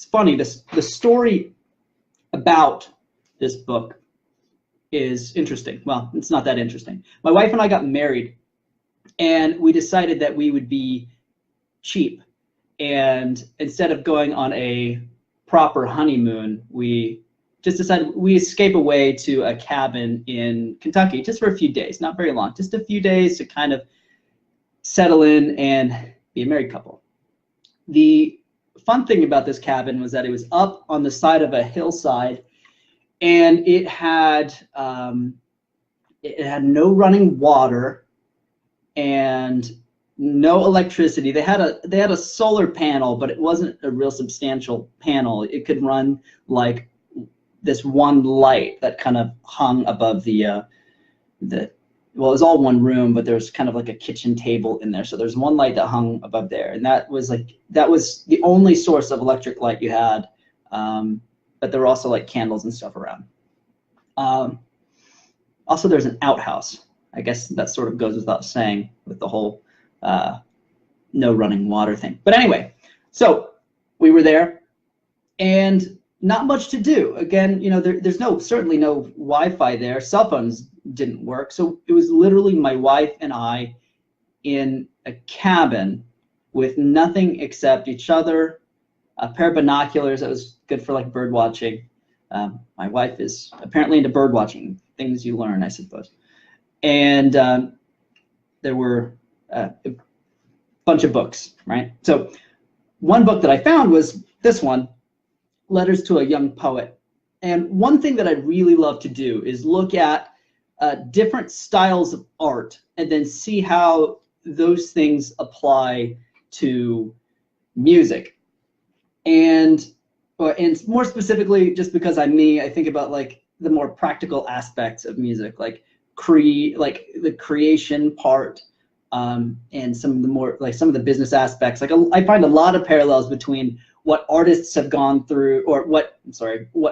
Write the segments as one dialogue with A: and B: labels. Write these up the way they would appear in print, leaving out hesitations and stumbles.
A: it's funny, the story about this book is interesting. Well, it's not that interesting. My wife and I got married, and we decided that we would be cheap, and instead of going on a proper honeymoon, we just decided we escape away to a cabin in Kentucky just for a few days, not very long, just a few days to kind of settle in and be a married couple. The fun thing about this cabin was that it was up on the side of a hillside, and it had no running water and no electricity. They had a solar panel, but it wasn't a real substantial panel. It could run like this one light that kind of hung above well, it was all one room, but there was kind of like a kitchen table in there. So there's one light that hung above there, and that was the only source of electric light you had. But there were also like candles and stuff around. Also, there's an outhouse. I guess that sort of goes without saying with the whole no running water thing. But anyway, so we were there, and not much to do. Again, you know, there's certainly no Wi-Fi there. Cell phones didn't work. So it was literally my wife and I in a cabin with nothing except each other, a pair of binoculars that was good for like bird watching. My wife is apparently into bird watching, things you learn, I suppose. And there were a bunch of books, right? So one book that I found was this one, Letters to a Young Poet. And one thing that I really love to do is look at different styles of art and then see how those things apply to music. And more specifically, just because I'm me, I think about like the more practical aspects of music, like the creation part, and some of the business aspects. Like I find a lot of parallels between what artists have gone through, or what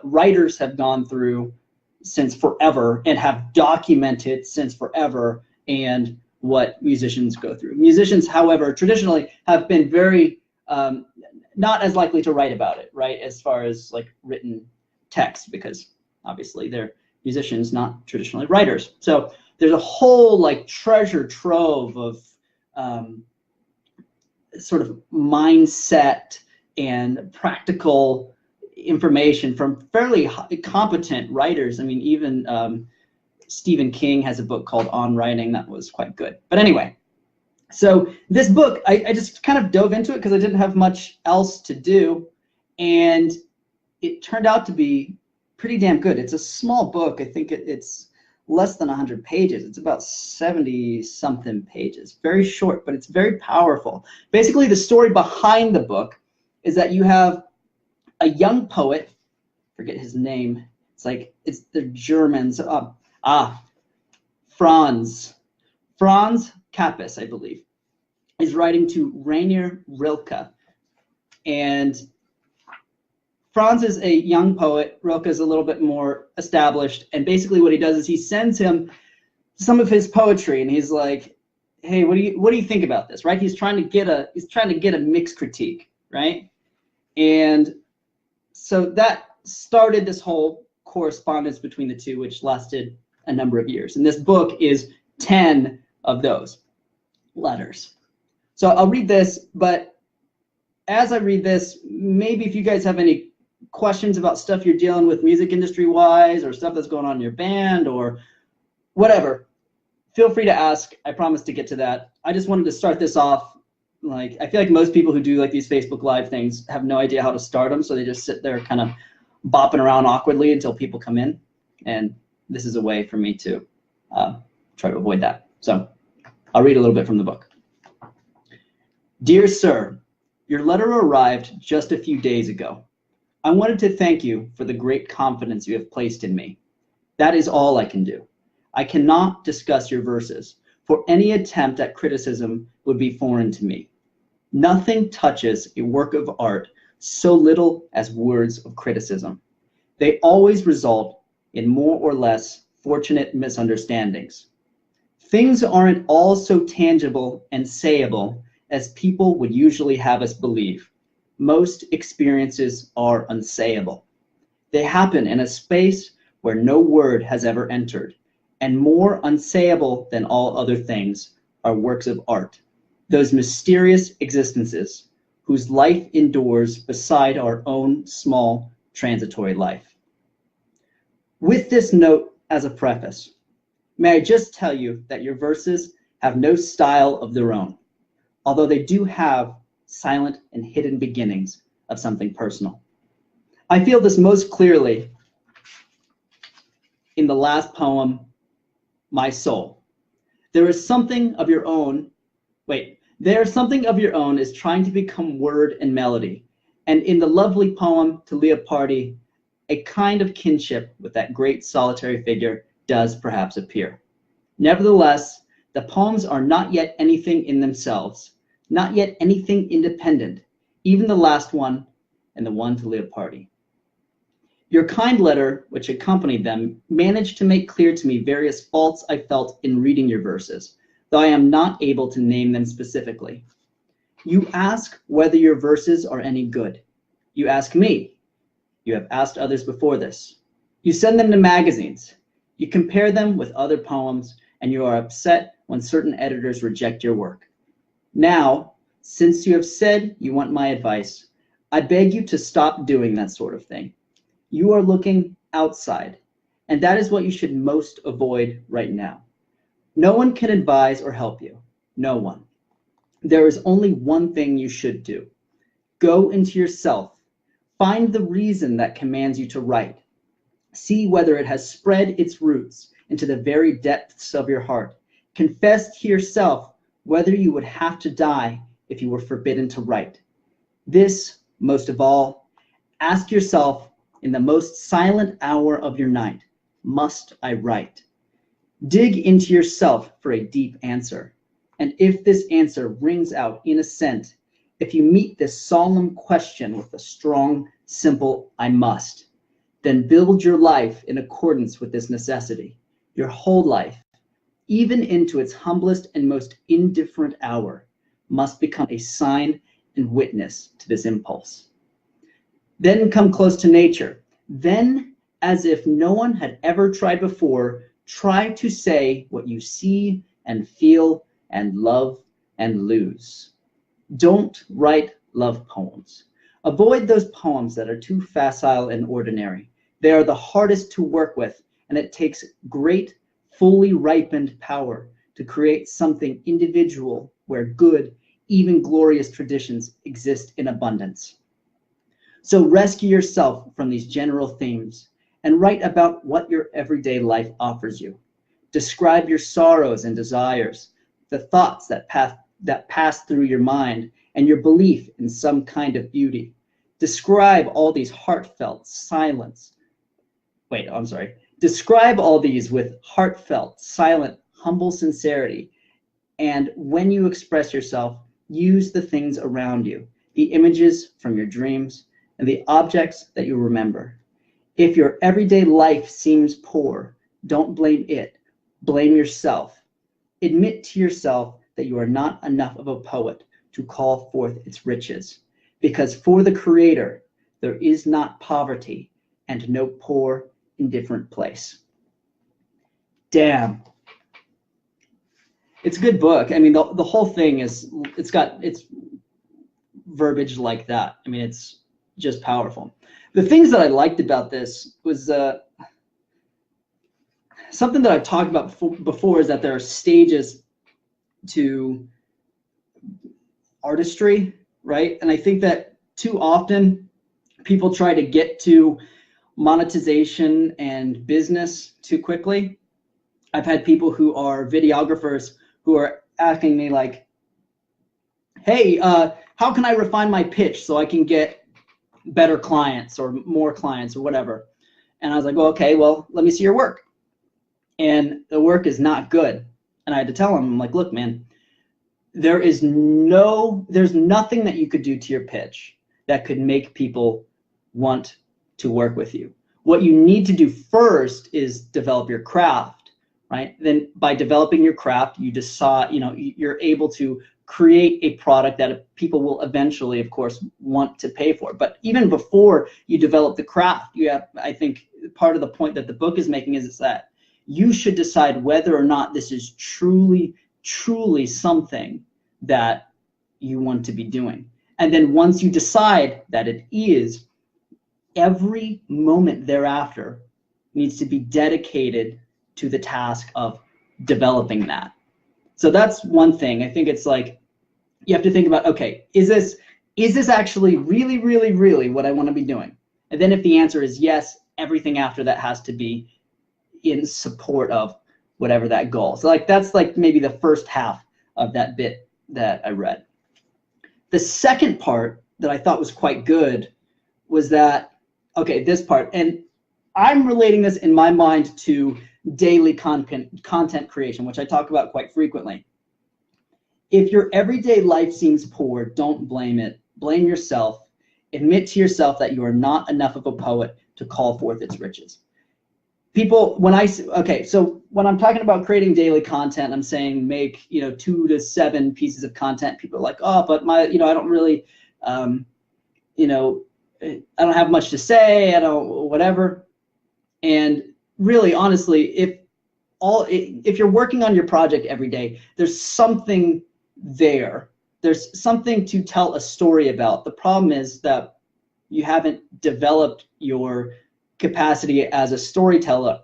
A: writers have gone through since forever and have documented since forever, and what musicians go through. Musicians, however, traditionally have been very not as likely to write about it, right? As far as like written text, because obviously they're musicians, not traditionally writers. So there's a whole like treasure trove of sort of mindset and practical information from fairly competent writers. I mean, even Stephen King has a book called On Writing that was quite good. But anyway, so this book, I just kind of dove into it because I didn't have much else to do, and it turned out to be pretty damn good. It's a small book. I think it's less than 100 pages. It's about 70 something pages. Very short, but it's very powerful. Basically, the story behind the book is that you have a young poet, forget his name. It's the Germans. Franz Kappes, I believe, is writing to Rainer Rilke. And Franz is a young poet. Rilke is a little bit more established. And basically what he does is he sends him some of his poetry, and he's like, hey, what do you think about this, right? He's trying to get a mixed critique, right? And so that started this whole correspondence between the two, which lasted a number of years. And this book is 10 of those letters. So I'll read this, but as I read this, maybe if you guys have any questions about stuff you're dealing with music industry wise, or stuff that's going on in your band or whatever, feel free to ask. I promise to get to that. I just wanted to start this off. Like, I feel like most people who do like these Facebook Live things have no idea how to start them, so they just sit there kind of bopping around awkwardly until people come in. And this is a way for me to try to avoid that. So I'll read a little bit from the book. Dear Sir, your letter arrived just a few days ago. I wanted to thank you for the great confidence you have placed in me. That is all I can do. I cannot discuss your verses, for any attempt at criticism would be foreign to me. Nothing touches a work of art so little as words of criticism. They always result in more or less fortunate misunderstandings. Things aren't all so tangible and sayable as people would usually have us believe. most experiences are unsayable. They happen in a space where no word has ever entered, and more unsayable than all other things are works of art, those mysterious existences whose life endures beside our own small transitory life. With this note as a preface, may I just tell you that your verses have no style of their own, although they do have silent and hidden beginnings of something personal. I feel this most clearly in the last poem, My Soul. There's something of your own is trying to become word and melody. And in the lovely poem to Leopardi, a kind of kinship with that great solitary figure does perhaps appear. Nevertheless, the poems are not yet anything in themselves, not yet anything independent, even the last one and the one to Leopardi. Your kind letter, which accompanied them, managed to make clear to me various faults I felt in reading your verses, though I am not able to name them specifically. You ask whether your verses are any good. You ask me. You have asked others before this. You send them to magazines. You compare them with other poems, and you are upset when certain editors reject your work. Now, since you have said you want my advice, I beg you to stop doing that sort of thing. You are looking outside, and that is what you should most avoid right now. No one can advise or help you. No one. There is only one thing you should do. Go into yourself. Find the reason that commands you to write. See whether it has spread its roots into the very depths of your heart. Confess to yourself whether you would have to die if you were forbidden to write. This, most of all, ask yourself in the most silent hour of your night, must I write? Dig into yourself for a deep answer. And if this answer rings out in assent, if you meet this solemn question with a strong, simple I must, then build your life in accordance with this necessity. Your whole life, even into its humblest and most indifferent hour, must become a sign and witness to this impulse. Then come close to nature. Then, as if no one had ever tried before, try to say what you see and feel and love and lose. Don't write love poems. Avoid those poems that are too facile and ordinary. They are the hardest to work with, and it takes great, fully ripened power to create something individual where good, even glorious traditions exist in abundance. So rescue yourself from these general themes and write about what your everyday life offers you. Describe your sorrows and desires, the thoughts that pass through your mind, and your belief in some kind of beauty. Describe all these Describe all these with heartfelt, silent, humble sincerity. And when you express yourself, use the things around you, the images from your dreams, and the objects that you remember. If your everyday life seems poor, don't blame it. Blame yourself. Admit to yourself that you are not enough of a poet to call forth its riches, because for the Creator, there is not poverty and no poor, indifferent place. Damn. It's a good book. I mean, the whole thing it's verbiage like that. I mean, it's just powerful. The things that I liked about this was something that I've talked about before is that there are stages to artistry, right? And I think that too often people try to get to monetization and business too quickly. I've had people who are videographers who are asking me like, hey, how can I refine my pitch so I can get better clients or more clients or whatever? And I was like, well, okay, well, let me see your work. And the work is not good. And I had to tell him, I'm like, look, man, there's nothing that you could do to your pitch that could make people want to work with you. What you need to do first is develop your craft, right? Then by developing your craft, you decide, you're able to create a product that people will eventually, of course, want to pay for. But even before you develop the craft, I think part of the point that the book is making is that you should decide whether or not this is truly, truly something that you want to be doing. And then once you decide that it is, every moment thereafter needs to be dedicated to the task of developing that. So that's one thing. I think it's like, you have to think about, okay, is this actually really, really, really what I want to be doing? And then if the answer is yes, everything after that has to be in support of whatever that goal. So like, that's like maybe the first half of that bit that I read. The second part that I thought was quite good was that, okay, this part, and I'm relating this in my mind to daily content creation, which I talk about quite frequently. If your everyday life seems poor, don't blame it. Blame yourself. Admit to yourself that you are not enough of a poet to call forth its riches. People, so when I'm talking about creating daily content, I'm saying make 2 to 7 pieces of content. People are like, oh, but I don't really, I don't have much to say. I don't whatever. And really, honestly, if you're working on your project every day, there's something there. There's something to tell a story about. The problem is that you haven't developed your capacity as a storyteller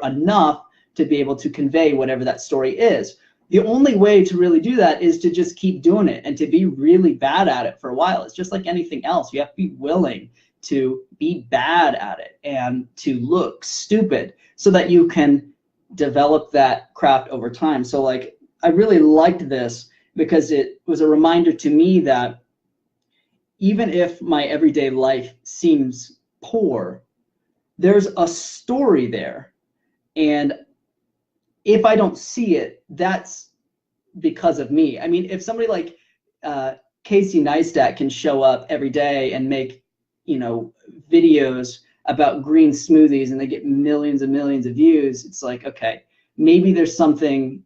A: enough to be able to convey whatever that story is. The only way to really do that is to just keep doing it and to be really bad at it for a while. It's just like anything else. You have to be willing to be bad at it and to look stupid so that you can develop that craft over time. So like, I really liked this because it was a reminder to me that even if my everyday life seems poor, there's a story there. And if I don't see it, that's because of me. I mean, if somebody like Casey Neistat can show up every day and make videos about green smoothies and they get millions and millions of views, it's like, okay, maybe there's something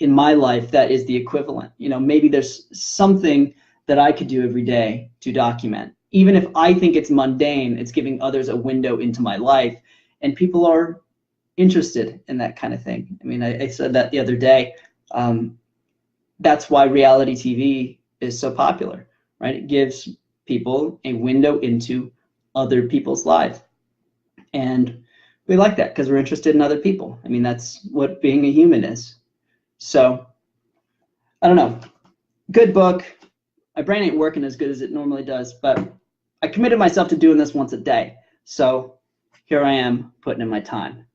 A: in my life that is the equivalent. Maybe there's something that I could do every day to document. Even if I think it's mundane, it's giving others a window into my life, and people are interested in that kind of thing. I mean, I said that the other day. That's why reality TV is so popular, right? It gives people a window into other people's lives. And we like that because we're interested in other people. I mean, that's what being a human is. So, I don't know. Good book. My brain ain't working as good as it normally does, but I committed myself to doing this once a day. So here I am putting in my time.